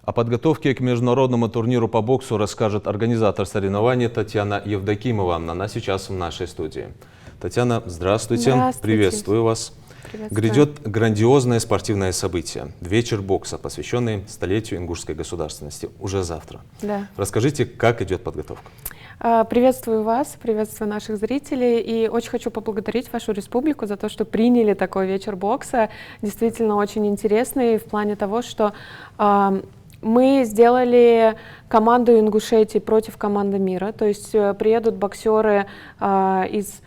О подготовке к международному турниру по боксу расскажет организатор соревнований Татьяна Евдокимова. Она сейчас в нашей студии. Татьяна, здравствуйте. Здравствуйте. Приветствую вас. Приветствую. Грядет грандиозное спортивное событие – вечер бокса, посвященный столетию ингушской государственности. Уже завтра. Да. Расскажите, как идет подготовка? Приветствую вас, приветствую наших зрителей. И очень хочу поблагодарить вашу республику за то, что приняли такой вечер бокса. Действительно очень интересный в плане того, что мы сделали команду Ингушетии против команды мира. То есть приедут боксеры из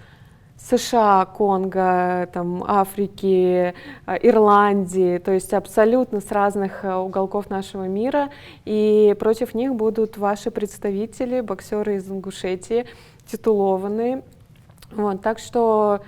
США, Конго, там, Африки, Ирландии, то есть абсолютно с разных уголков нашего мира. И против них будут ваши представители, боксеры из Ингушетии, титулованные. Вот, так что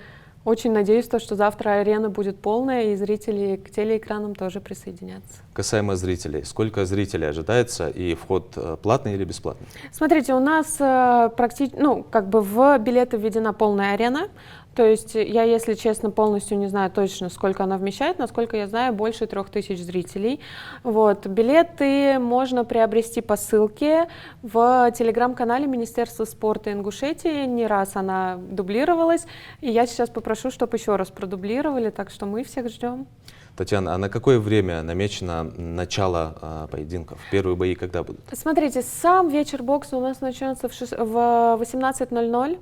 очень надеюсь, что завтра арена будет полная, и зрители к телеэкранам тоже присоединятся. Касаемо зрителей, сколько зрителей ожидается и вход платный или бесплатный? Смотрите, у нас практически, в билеты введена полная арена. То есть я, если честно, полностью не знаю точно, сколько она вмещает. Насколько я знаю, больше 3000 зрителей. Вот. Билеты можно приобрести по ссылке в телеграм-канале Министерства спорта Ингушетии. Не раз она дублировалась. И я сейчас попрошу, чтобы еще раз продублировали. Так что мы всех ждем. Татьяна, а на какое время намечено начало поединков? Первые бои когда будут? Смотрите, сам вечер бокса у нас начнется в 18:00.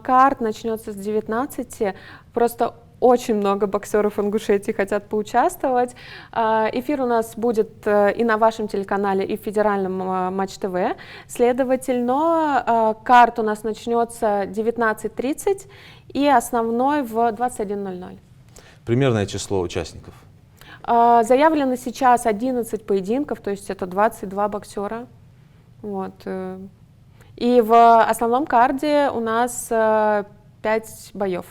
Карт начнется с 19. Просто очень много боксеров Ингушетии хотят поучаствовать. Эфир у нас будет и на вашем телеканале, и в федеральном Матч ТВ. Следовательно, карт у нас начнется 19:30 и основной в 21:00. Примерное число участников? Заявлено сейчас 11 поединков, то есть это 22 боксера. Вот. И в основном карде у нас 5 боев.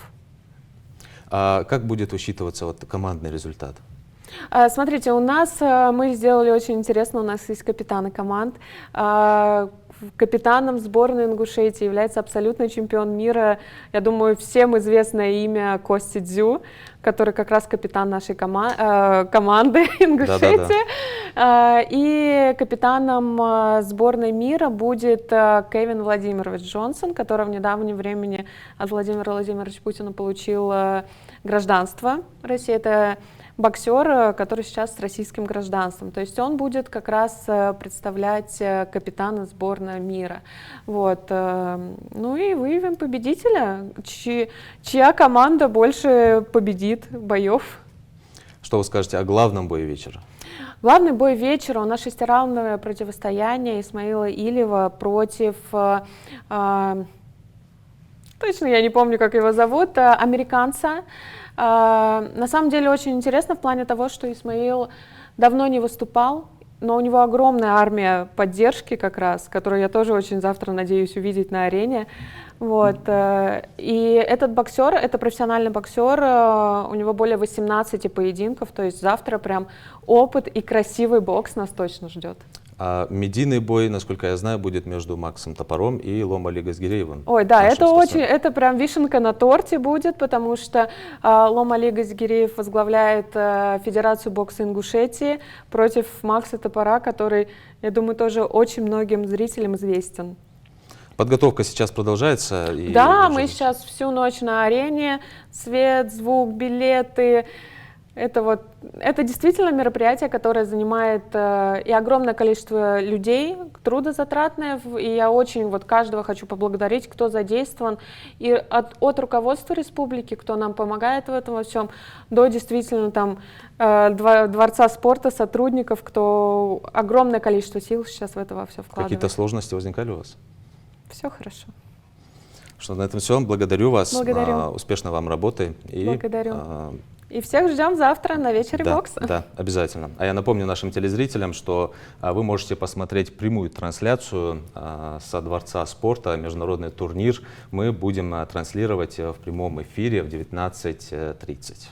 А как будет учитываться командный результат? Смотрите, у нас мы сделали очень интересно, у нас есть капитаны команд. Капитаном сборной Ингушетии является абсолютный чемпион мира, я думаю, всем известное имя Кости Дзю, который как раз капитан нашей команды Ингушетии. И капитаном сборной мира будет Кевин Владимирович Джонсон, который в недавнем времени от Владимира Владимировича Путина получил гражданство России. Это боксер, который сейчас с российским гражданством. То есть он будет как раз представлять капитана сборной мира. Вот. Ну и выявим победителя, чья команда больше победит боев. Что вы скажете о главном бое вечера? Главный бой вечера у нас шестираундовое противостояние Исмаила Илева против, точно я не помню, как его зовут, американца. На самом деле очень интересно в плане того, что Исмаил давно не выступал, но у него огромная армия поддержки как раз, которую я тоже очень завтра надеюсь увидеть на арене. Вот. И этот боксер, это профессиональный боксер, у него более 18 поединков, то есть завтра прям опыт и красивый бокс нас точно ждет. А медийный бой, насколько я знаю, будет между Максом Топором и Ломали Газгиреевым. Ой, да, это прям вишенка на торте будет, потому что Ломали Газгиреев возглавляет Федерацию бокса Ингушетии против Макса Топора, который, я думаю, тоже очень многим зрителям известен. Подготовка сейчас продолжается? Да, мы сейчас всю ночь на арене, свет, звук, билеты. Это действительно мероприятие, которое занимает и огромное количество людей, трудозатратное, и я очень каждого хочу поблагодарить, кто задействован, и от руководства республики, кто нам помогает в этом во всем, до действительно там Дворца спорта, сотрудников, кто огромное количество сил сейчас в это во все вкладывает. Какие-то сложности возникали у вас? Все хорошо. Что на этом все. Благодарю вас. Благодарю. Успешной вам работы. Благодарю. И всех ждем завтра на вечере бокса. Да, обязательно. А я напомню нашим телезрителям, что вы можете посмотреть прямую трансляцию со Дворца спорта, международный турнир. Мы будем транслировать в прямом эфире в 19:30.